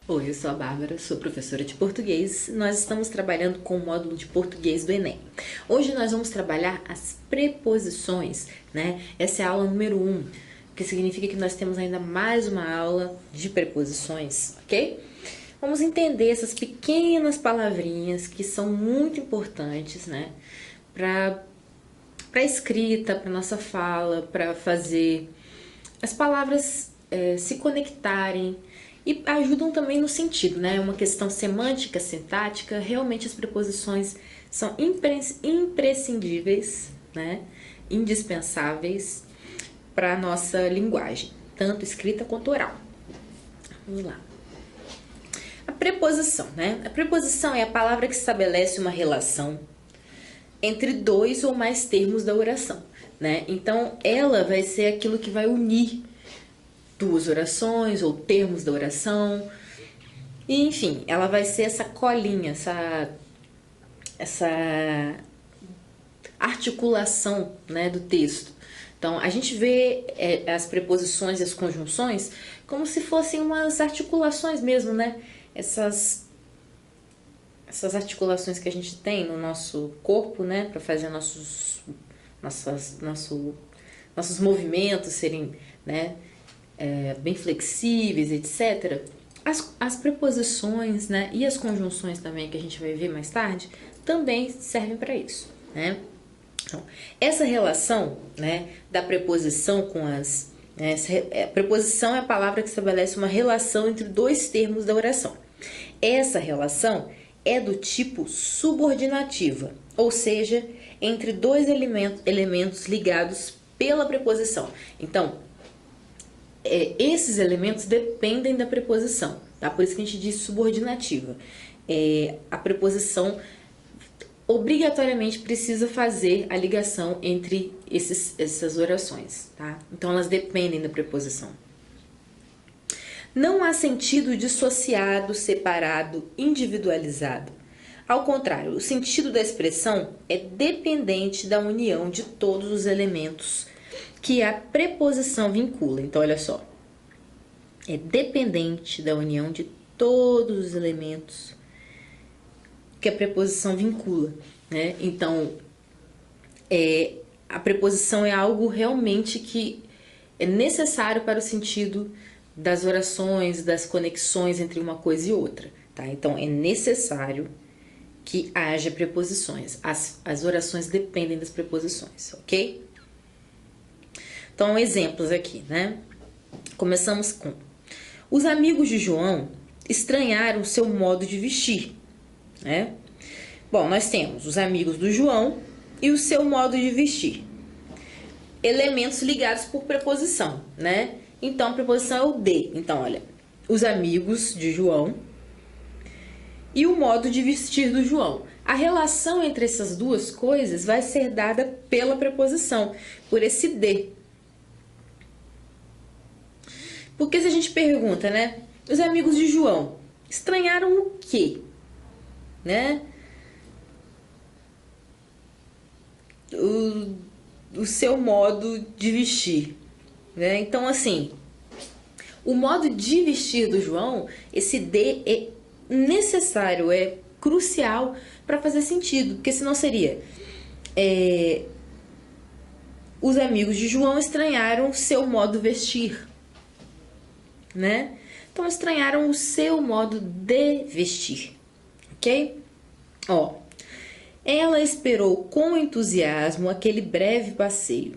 Oi, eu sou a Bárbara, sou professora de português. Nós estamos trabalhando com o módulo de português do Enem. Hoje nós vamos trabalhar as preposições, né? Essa é a aula número 1, que significa que nós temos ainda mais uma aula de preposições, ok? Vamos entender essas pequenas palavrinhas que são muito importantes, né? Para escrita, para nossa fala, para fazer as palavras se conectarem e ajudam também no sentido, né? Uma questão semântica, sintática, realmente as preposições são imprescindíveis, né? Indispensáveis para a nossa linguagem, tanto escrita quanto oral. Vamos lá. A preposição, né? A preposição é a palavra que estabelece uma relação entre dois ou mais termos da oração, né? Então, ela vai ser aquilo que vai unir duas orações ou termos da oração. E, enfim, ela vai ser essa colinha, essa articulação, né, do texto. Então, a gente vê as preposições e as conjunções como se fossem umas articulações mesmo, né? Essas articulações que a gente tem no nosso corpo, né, para fazer nossos movimentos serem, né, bem flexíveis, etc. As preposições, né, e as conjunções também, que a gente vai ver mais tarde, também servem para isso, né? Então, essa relação, né, da preposição com as... preposição é a palavra que estabelece uma relação entre dois termos da oração. Essa relação é do tipo subordinativa, ou seja, entre dois elementos ligados pela preposição. Então, esses elementos dependem da preposição, tá? Por isso que a gente diz subordinativa. A preposição obrigatoriamente precisa fazer a ligação entre essas orações, tá? Então elas dependem da preposição. Não há sentido dissociado, separado, individualizado. Ao contrário, o sentido da expressão é dependente da união de todos os elementos que a preposição vincula. Então, olha só. É dependente da união de todos os elementos que a preposição vincula, né? Então, a preposição é algo realmente que é necessário para o sentido das orações, das conexões entre uma coisa e outra, tá? Então, é necessário que haja preposições. As orações dependem das preposições, ok? Então, exemplos aqui, né? Começamos com: os amigos de João estranharam seu modo de vestir, né? Bom, nós temos os amigos do João e o seu modo de vestir. Elementos ligados por preposição, né? Então, a preposição é o de. Então, olha, os amigos de João e o modo de vestir do João. A relação entre essas duas coisas vai ser dada pela preposição, por esse de. Porque se a gente pergunta, né? Os amigos de João estranharam o quê? Né? O seu modo de vestir, né? Então, assim, o modo de vestir do João, esse de é necessário, é crucial para fazer sentido, porque senão seria os amigos de João estranharam o seu modo de vestir, né? Então, estranharam o seu modo de vestir, ok? Ó, ela esperou com entusiasmo aquele breve passeio.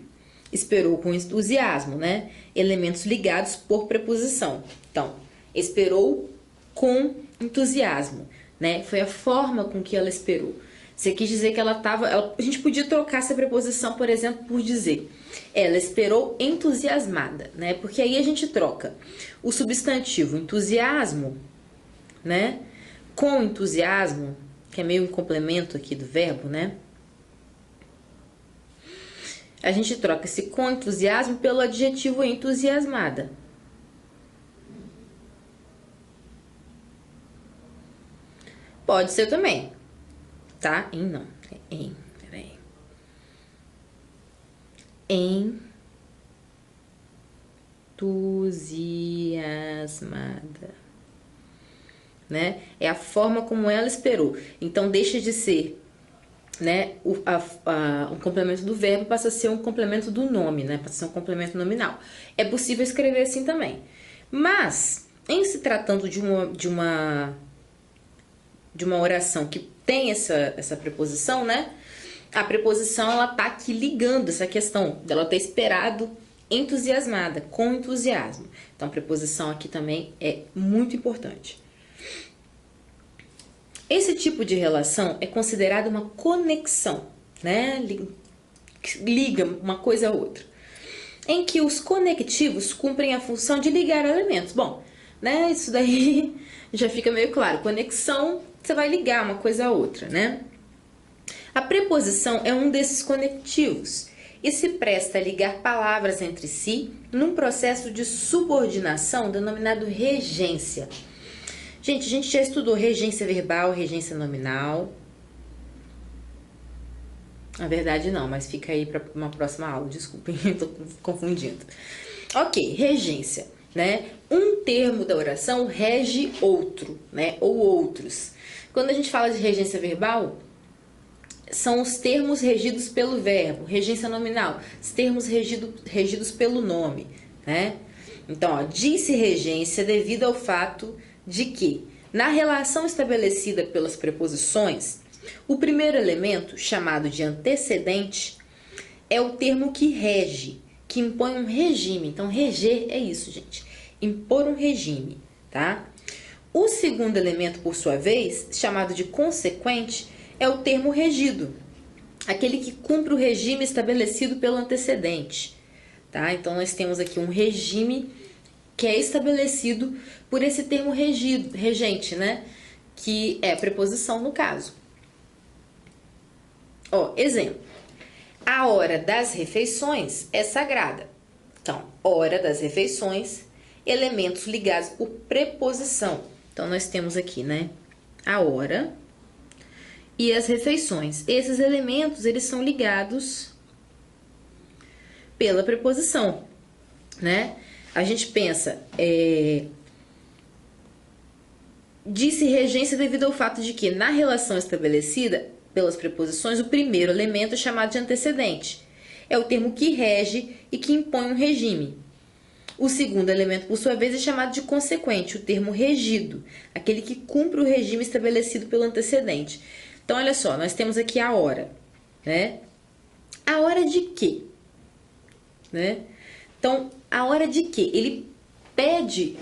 Esperou com entusiasmo, né? Elementos ligados por preposição. Então, esperou com entusiasmo, né? Foi a forma com que ela esperou. Você quis dizer que ela estava... A gente podia trocar essa preposição, por exemplo, por dizer ela esperou entusiasmada, né? Porque aí a gente troca o substantivo entusiasmo, né? Com entusiasmo, que é meio um complemento aqui do verbo, né? A gente troca esse com entusiasmo pelo adjetivo entusiasmada. Pode ser também, tá? Em não, é em, peraí. Entusiasmada. né? É a forma como ela esperou. Então deixa de ser, né, um complemento do verbo, passa a ser um complemento do nome, né? Passa a ser um complemento nominal. É possível escrever assim também. Mas, em se tratando de uma oração que tem essa preposição, né? A preposição, ela tá aqui ligando essa questão dela ter esperado entusiasmada, com entusiasmo. Então, a preposição aqui também é muito importante. Esse tipo de relação é considerada uma conexão, né? Liga uma coisa a outra. Em que os conectivos cumprem a função de ligar elementos. Bom, né? Isso daí já fica meio claro. Conexão, você vai ligar uma coisa a outra, né? A preposição é um desses conectivos e se presta a ligar palavras entre si num processo de subordinação denominado regência. Gente, a gente já estudou regência verbal, regência nominal. Na verdade não, mas fica aí para uma próxima aula, desculpem, estou confundindo. Ok, regência, né? Um termo da oração rege outro, né? Ou outros. Quando a gente fala de regência verbal, são os termos regidos pelo verbo, regência nominal, os termos regidos pelo nome, né? Então, ó, disse regência devido ao fato de que, na relação estabelecida pelas preposições, o primeiro elemento, chamado de antecedente, é o termo que rege, que impõe um regime. Então, reger é isso, gente, impor um regime, tá? O segundo elemento, por sua vez, chamado de consequente, é o termo regido, aquele que cumpre o regime estabelecido pelo antecedente, tá? Então, nós temos aqui um regime que é estabelecido por esse termo regente, né? Que é a preposição no caso. Ó, exemplo. A hora das refeições é sagrada. Então, hora das refeições, elementos ligados por preposição. Então, nós temos aqui, né? A hora e as refeições. Esses elementos, eles são ligados pela preposição, né? A gente pensa, disse regência devido ao fato de que, na relação estabelecida pelas preposições, o primeiro elemento é chamado de antecedente. É o termo que rege e que impõe um regime. O segundo elemento, por sua vez, é chamado de consequente, o termo regido, aquele que cumpre o regime estabelecido pelo antecedente. Então, olha só, nós temos aqui a hora, né? A hora de quê? Né? Então, a hora de quê? Ele pede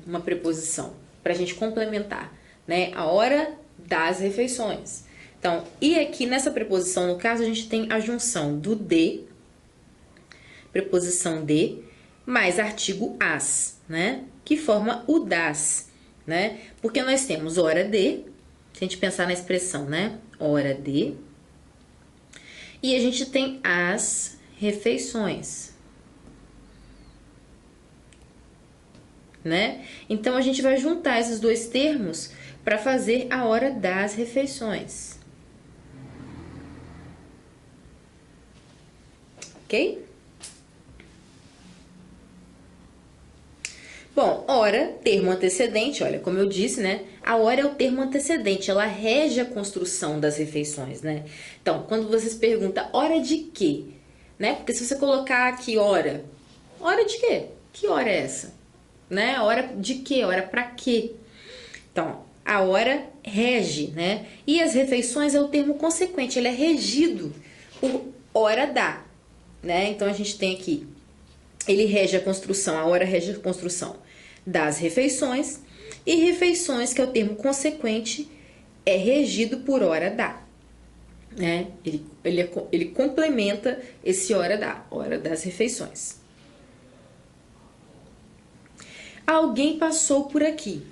uma preposição para a gente complementar, né? A hora das refeições. Então, e aqui nessa preposição, no caso, a gente tem a junção do de, preposição de, mais artigo as, né? Que forma o das, né? Porque nós temos hora de, se a gente pensar na expressão, né? Hora de, e a gente tem as refeições, né? Então, a gente vai juntar esses dois termos para fazer a hora das refeições. Ok? Bom, hora, termo antecedente, olha, como eu disse, né? A hora é o termo antecedente, ela rege a construção das refeições, né? Então, quando vocês perguntam, hora de quê? Né? Porque se você colocar aqui hora de quê? Que hora é essa? Né? Hora de quê? Hora pra quê? Então, a hora rege, né? E as refeições é o termo consequente, ele é regido por hora da, né? Então, a gente tem aqui, ele rege a construção, a hora rege a construção das refeições, e refeições, que é o termo consequente, é regido por hora da, né? Ele complementa esse hora das refeições. Alguém passou por aqui.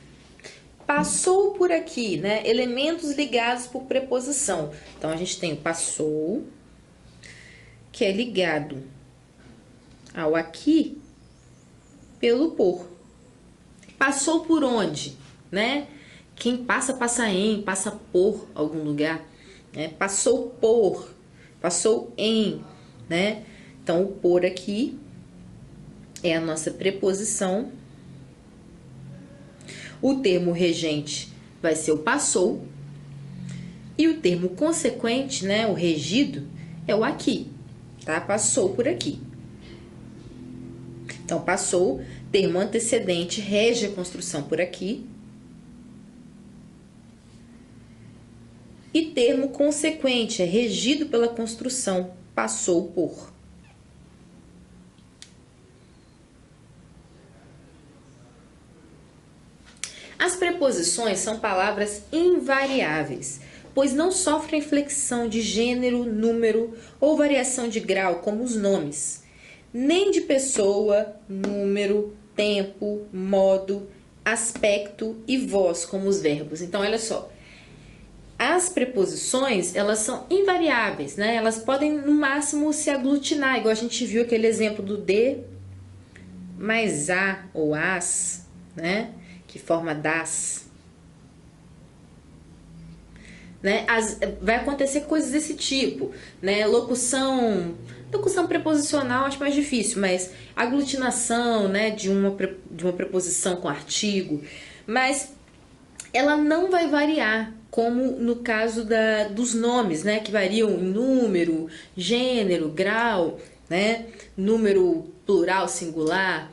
Passou por aqui, né? Elementos ligados por preposição. Então, a gente tem o passou, que é ligado ao aqui pelo por. Passou por onde, né? Quem passa, passa em, passa por algum lugar, né? Passou por, passou em, né? Então, o por aqui é a nossa preposição. O termo regente vai ser o passou. E o termo consequente, né, o regido, é o aqui, tá? Passou por aqui. Então, passou, termo antecedente, rege a construção por aqui. E termo consequente, é regido pela construção, passou por. As preposições são palavras invariáveis, pois não sofrem flexão de gênero, número ou variação de grau, como os nomes, nem de pessoa, número, tempo, modo, aspecto e voz, como os verbos. Então, olha só, as preposições, elas são invariáveis, né? Elas podem, no máximo, se aglutinar, igual a gente viu aquele exemplo do de mais a ou as, né? Que forma das. Né? Vai acontecer coisas desse tipo, né? Locução preposicional acho mais difícil, mas aglutinação, né? de uma preposição com artigo, mas ela não vai variar, como no caso dos nomes, né? Que variam em número, gênero, grau, né? Número plural, singular,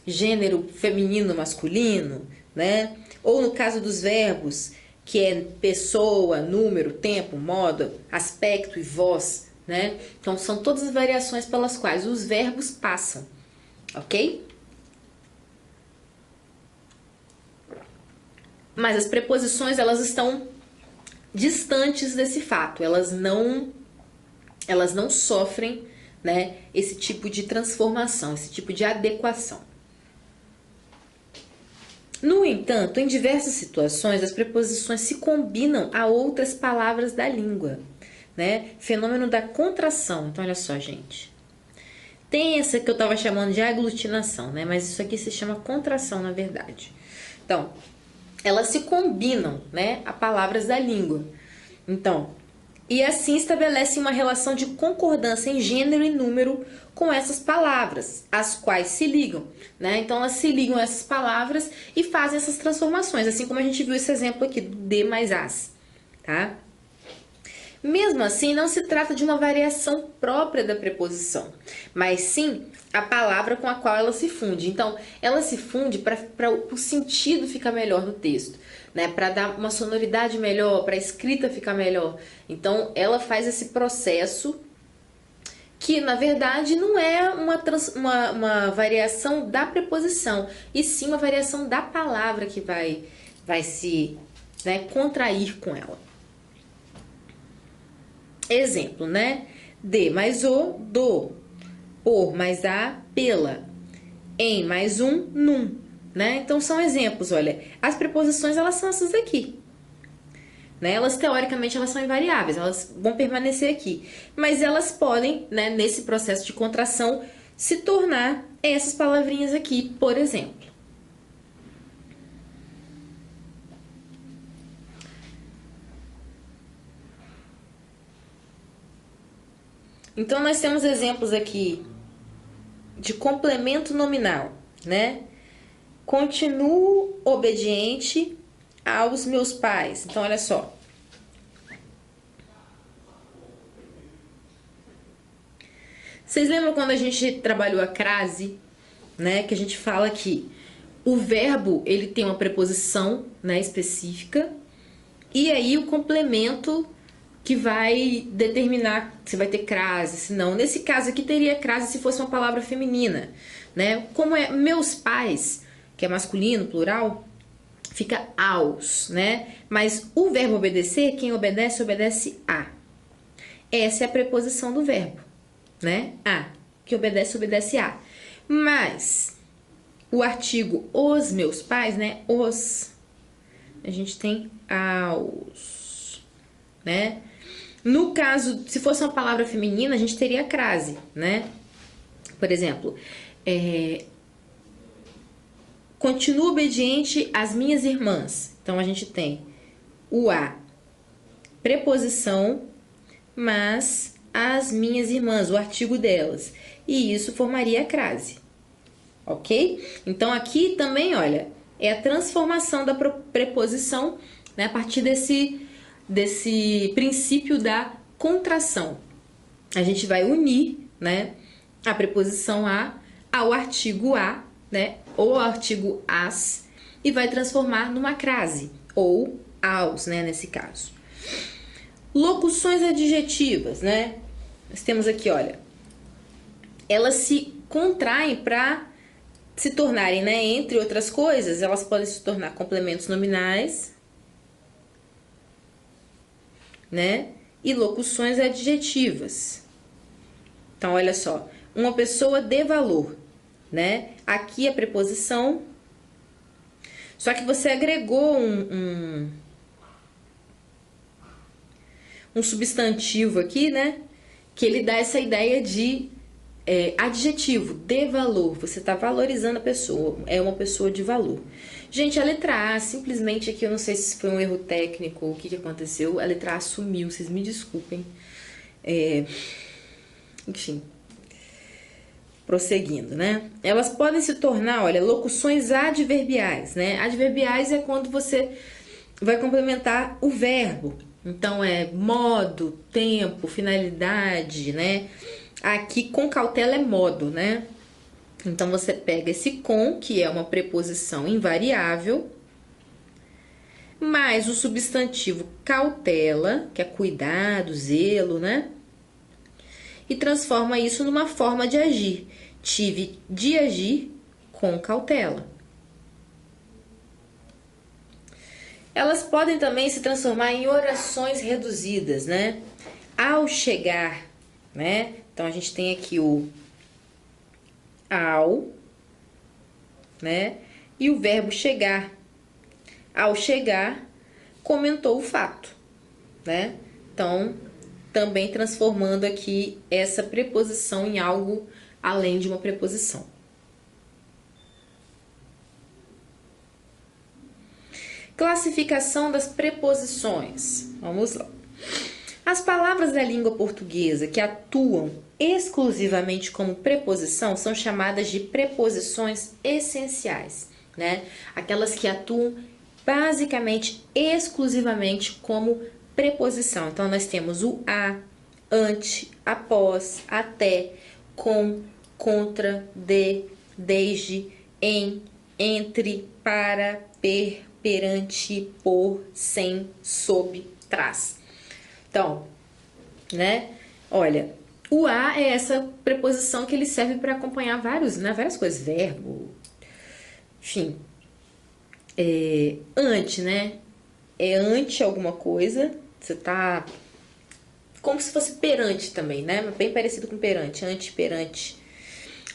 gênero feminino, masculino, né? Ou no caso dos verbos, que é pessoa, número, tempo, modo, aspecto e voz, né? Então, são todas as variações pelas quais os verbos passam, ok? Mas as preposições, elas estão distantes desse fato, elas não sofrem, né, esse tipo de transformação, esse tipo de adequação. No entanto, em diversas situações, as preposições se combinam a outras palavras da língua, né? Fenômeno da contração. Então, olha só, gente. Tem essa que eu estava chamando de aglutinação, né? Mas isso aqui se chama contração, na verdade. Então, elas se combinam, né, a palavras da língua. Então, e assim estabelece uma relação de concordância em gênero e número com essas palavras, as quais se ligam, né? Então, elas se ligam a essas palavras e fazem essas transformações, assim como a gente viu esse exemplo aqui do de mais as, tá? Mesmo assim, não se trata de uma variação própria da preposição, mas sim a palavra com a qual ela se funde. Então, ela se funde para o sentido ficar melhor no texto, né? Para dar uma sonoridade melhor, para a escrita ficar melhor. Então, ela faz esse processo que, na verdade, não é uma variação da preposição, e sim uma variação da palavra que vai se, né, contrair com ela. Exemplo, né? De mais o, do. Por mais a, pela. Em mais um, num. Né? Então, são exemplos, olha. As preposições, elas são essas aqui. Né? Elas, teoricamente, elas são invariáveis. Elas vão permanecer aqui. Mas elas podem, né, nesse processo de contração, se tornar essas palavrinhas aqui, por exemplo. Então, nós temos exemplos aqui de complemento nominal, né? Continuo obediente aos meus pais. Então, olha só. Vocês lembram quando a gente trabalhou a crase, né? Que a gente fala que o verbo, ele tem uma preposição, né, específica, e aí o complemento que vai determinar se vai ter crase, se não. Nesse caso aqui teria crase se fosse uma palavra feminina, né? Como é meus pais, que é masculino, plural, fica aos, né? Mas o verbo obedecer, quem obedece, obedece a. Essa é a preposição do verbo, né? A, que obedece, obedece a. Mas o artigo os meus pais, né? Os, a gente tem aos, né? No caso, se fosse uma palavra feminina, a gente teria a crase, né? Por exemplo, continuo obediente às minhas irmãs. Então, a gente tem o a, preposição, mas as minhas irmãs, o artigo delas. E isso formaria a crase, ok? Então, aqui também, olha, é a transformação da preposição, né, a partir desse princípio da contração. A gente vai unir, né, a preposição a ao artigo a, né, ou ao artigo as, e vai transformar numa crase, ou aos, né, nesse caso. Locuções adjetivas, né? Nós temos aqui, olha, elas se contraem para se tornarem, né, entre outras coisas, elas podem se tornar complementos nominais, né, e locuções adjetivas. Então, olha só, uma pessoa de valor, né? Aqui a preposição, só que você agregou um substantivo aqui, né? Que ele dá essa ideia de adjetivo, de valor. Você está valorizando a pessoa, é uma pessoa de valor. Gente, a letra A, simplesmente aqui, eu não sei se foi um erro técnico, o que aconteceu, a letra A sumiu, vocês me desculpem. Enfim, prosseguindo, né? Elas podem se tornar, olha, locuções adverbiais, né? Adverbiais é quando você vai complementar o verbo. Então, modo, tempo, finalidade, né? Aqui, com cautela, é modo, né? Então, você pega esse com, que é uma preposição invariável, mais o substantivo cautela, que é cuidado, zelo, né? E transforma isso numa forma de agir. Tive de agir com cautela. Elas podem também se transformar em orações reduzidas, né? Ao chegar, né? Então, a gente tem aqui o ao, né? E o verbo chegar. Ao chegar, comentou o fato, né? Então, também transformando aqui essa preposição em algo além de uma preposição. Classificação das preposições. Vamos lá. As palavras da língua portuguesa que atuam exclusivamente como preposição são chamadas de preposições essenciais, né? Aquelas que atuam basicamente, exclusivamente como preposição. Então, nós temos o a, ante, após, até, com, contra, de, desde, em, entre, para, per, perante, por, sem, sob, trás. Então, né? Olha, o a é essa preposição que ele serve para acompanhar várias coisas, verbo, enfim. Ante, né? É ante alguma coisa, você tá como se fosse perante também, né? Bem parecido com perante, ante, perante.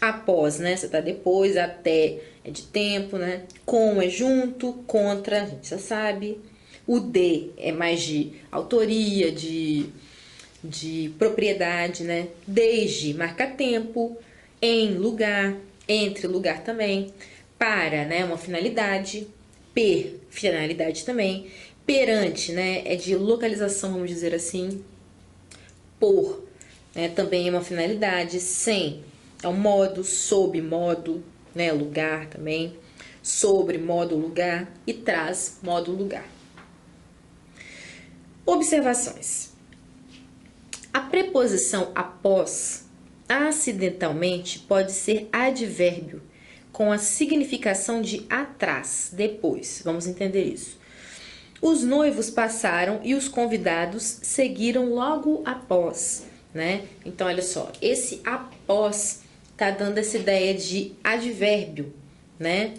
Após, né? Você tá depois, até é de tempo, né? Com é junto, contra, a gente já sabe. O de é mais de autoria, de propriedade, né? Desde marca tempo, em lugar, entre lugar também. Para, né? Uma finalidade. Per, finalidade também. Perante, né? É de localização, vamos dizer assim. Por, né? Também é uma finalidade. Sem, é um modo. Sob, modo, né? Lugar também. Sobre, modo, lugar. E traz, modo, lugar. Observações. A preposição após, acidentalmente, pode ser advérbio, com a significação de atrás, depois. Vamos entender isso. Os noivos passaram e os convidados seguiram logo após, né? Então, olha só, esse após tá dando essa ideia de advérbio, né?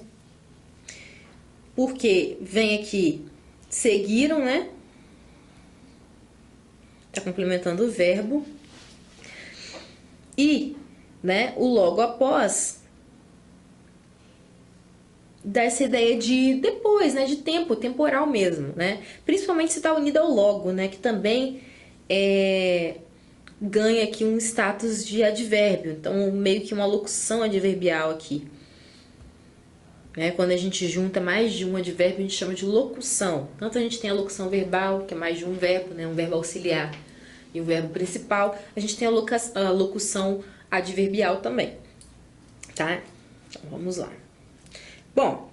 Porque vem aqui, seguiram, né? Tá complementando o verbo. E, né, o logo após dá essa ideia de depois, né, de tempo, temporal mesmo, né? Principalmente se está unido ao logo, né, que também ganha aqui um status de advérbio. Então, meio que uma locução adverbial aqui. Né? Quando a gente junta mais de um advérbio, a gente chama de locução. Tanto a gente tem a locução verbal, que é mais de um verbo, né, um verbo auxiliar e o verbo principal, a gente tem a locução adverbial também, tá? Então, vamos lá. Bom,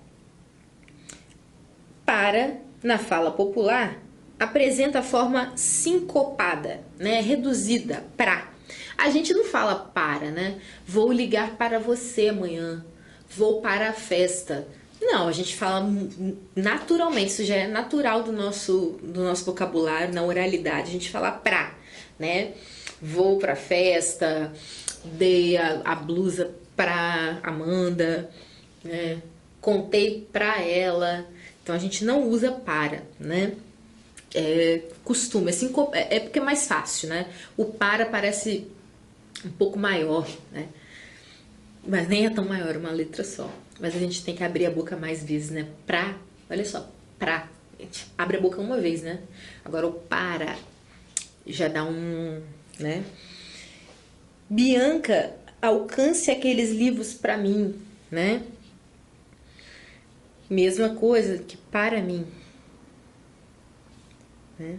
para, na fala popular, apresenta a forma sincopada, né? Reduzida, pra. A gente não fala para, né? Vou ligar para você amanhã. Vou para a festa. Não, a gente fala naturalmente, isso já é natural do nosso vocabulário, na oralidade, a gente fala pra, né? Vou pra festa, dei a blusa pra Amanda, né? Contei pra ela. Então a gente não usa para, né? Costume, assim, é porque é mais fácil, né? O para parece um pouco maior, né? Mas nem é tão maior, uma letra só. Mas a gente tem que abrir a boca mais vezes, né? Pra, olha só, pra. A gente abre a boca uma vez, né? Agora o para já dá né? Bianca, alcance aqueles livros pra mim, né? Mesma coisa que para mim, né?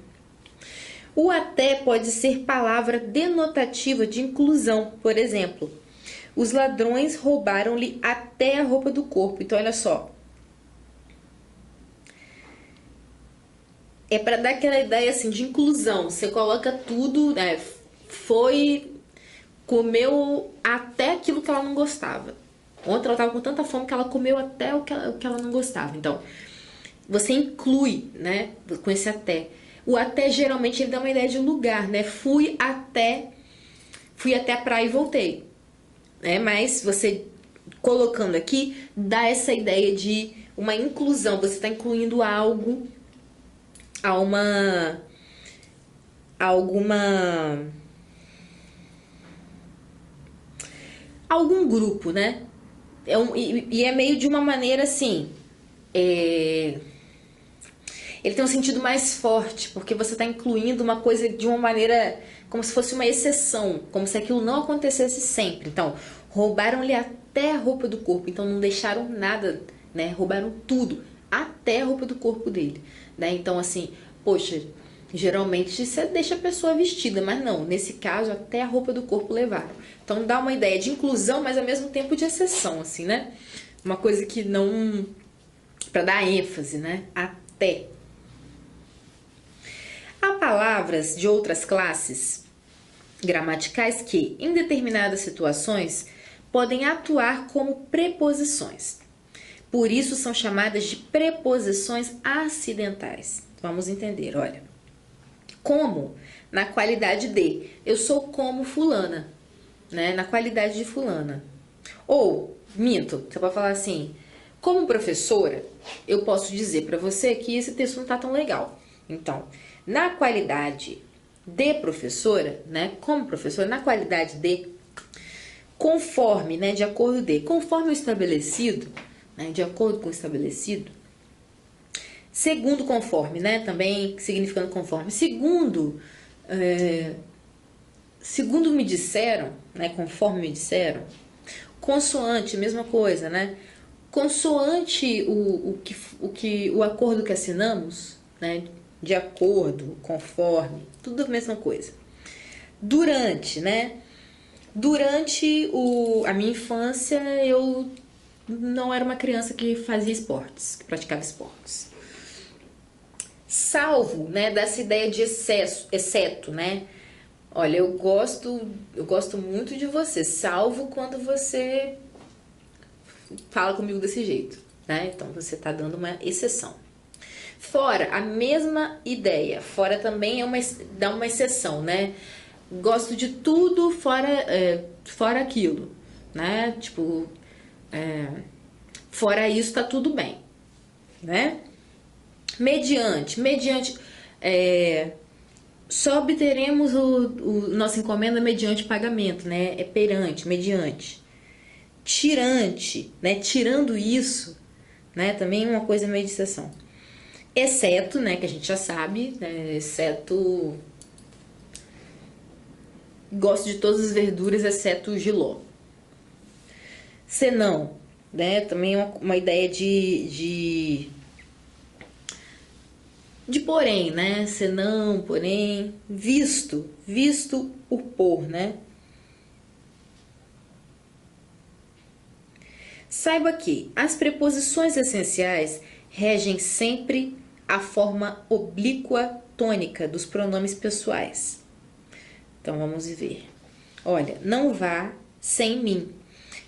O até pode ser palavra denotativa de inclusão, por exemplo, os ladrões roubaram-lhe até a roupa do corpo. Então, olha só. É para dar aquela ideia assim de inclusão. Você coloca tudo, né? Comeu até aquilo que ela não gostava. Ontem ela estava com tanta fome que ela comeu até o que ela não gostava. Então, você inclui, né? Com esse até. O até geralmente ele dá uma ideia de lugar, né? Fui até a praia e voltei. Mas você colocando aqui dá essa ideia de uma inclusão. Você está incluindo algo a algum grupo, né? E é meio de uma maneira assim. Ele tem um sentido mais forte, porque você está incluindo uma coisa de uma maneira como se fosse uma exceção, como se aquilo não acontecesse sempre. Então, roubaram-lhe até a roupa do corpo, então não deixaram nada, né? Roubaram tudo, até a roupa do corpo dele, né? Então, assim, poxa, geralmente você deixa a pessoa vestida, mas não, nesse caso, até a roupa do corpo levaram. Então, dá uma ideia de inclusão, mas ao mesmo tempo de exceção, assim, né? Uma coisa que não... para dar ênfase, né? Até. Há palavras de outras classes gramaticais que, em determinadas situações, podem atuar como preposições. Por isso são chamadas de preposições acidentais. Vamos entender, olha. Como, na qualidade de. Eu sou como fulana, né? Na qualidade de fulana. Ou, minto, você pode falar assim, como professora, eu posso dizer para você que esse texto não está tão legal. Então, na qualidade de professora, né? Como professora, na qualidade de, conforme, né? De acordo de, conforme o estabelecido, né? De acordo com o estabelecido. Segundo conforme, né? Também significando conforme. Segundo me disseram, né? Conforme me disseram. Consoante, mesma coisa, né? Consoante o acordo que assinamos, né? De acordo, conforme, tudo a mesma coisa. Durante, né? Durante a minha infância, eu não era uma criança que fazia esportes, que praticava esportes. Salvo, né? Dessa ideia de exceto, né? Olha, eu gosto muito de você, salvo quando você fala comigo desse jeito, né? Então você tá dando uma exceção. Fora, a mesma ideia. Fora também dá uma exceção, né? Gosto de tudo fora aquilo, né? Tipo, fora isso tá tudo bem, né? Mediante, só obteremos nossa encomenda mediante pagamento, né? É perante, mediante. Tirante, né? Tirando isso, né? Também uma coisa meio de exceção. Exceto, né? Que a gente já sabe, né? Exceto... Gosto de todas as verduras, exceto o jiló. Senão, né? Também uma ideia de porém, né? Senão, porém, visto por, né? Saiba que as preposições essenciais regem sempre a forma oblíqua tônica dos pronomes pessoais. Então, vamos ver. Olha, não vá sem mim,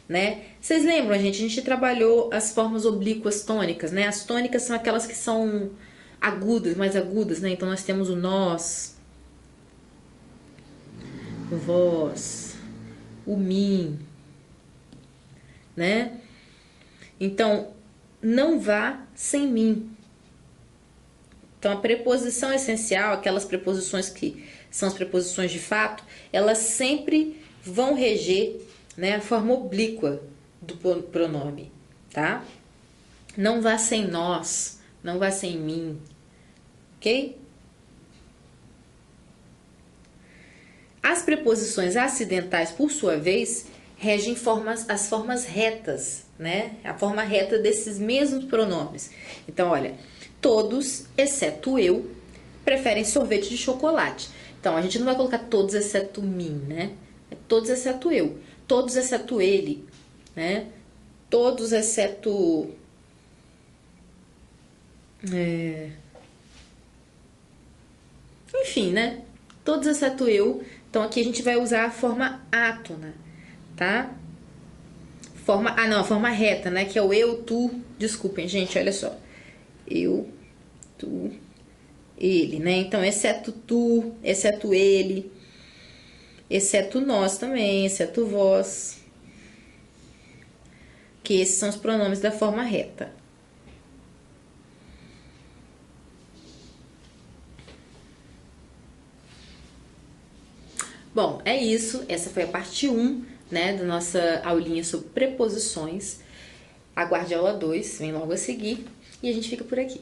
né? Vocês lembram, gente? A gente trabalhou as formas oblíquas tônicas, né? As tônicas são aquelas que são agudas, mais agudas, né? Então, nós temos o nós, o vós, o mim, né? Então, não vá sem mim. Então, a preposição essencial, aquelas preposições que são as preposições de fato, elas sempre vão reger, né, a forma oblíqua do pronome, tá? Não vá sem nós, não vá sem mim, ok? As preposições acidentais, por sua vez, regem as formas retas, né? A forma reta desses mesmos pronomes. Então, olha, todos, exceto eu, preferem sorvete de chocolate. Então, a gente não vai colocar todos exceto mim, né? É todos exceto eu. Todos exceto ele, né? Todos exceto... Enfim, né? Todos exceto eu. Então, aqui a gente vai usar a forma átona, tá? A forma reta, né? Que é o eu, tu... Desculpem, gente, olha só. Eu, tu, ele, né? Então, exceto tu, exceto ele, exceto nós também, exceto vós. Que esses são os pronomes da forma reta. Bom, é isso. Essa foi a parte 1, né, da nossa aulinha sobre preposições. Aguarde a aula 2, vem logo a seguir. E a gente fica por aqui.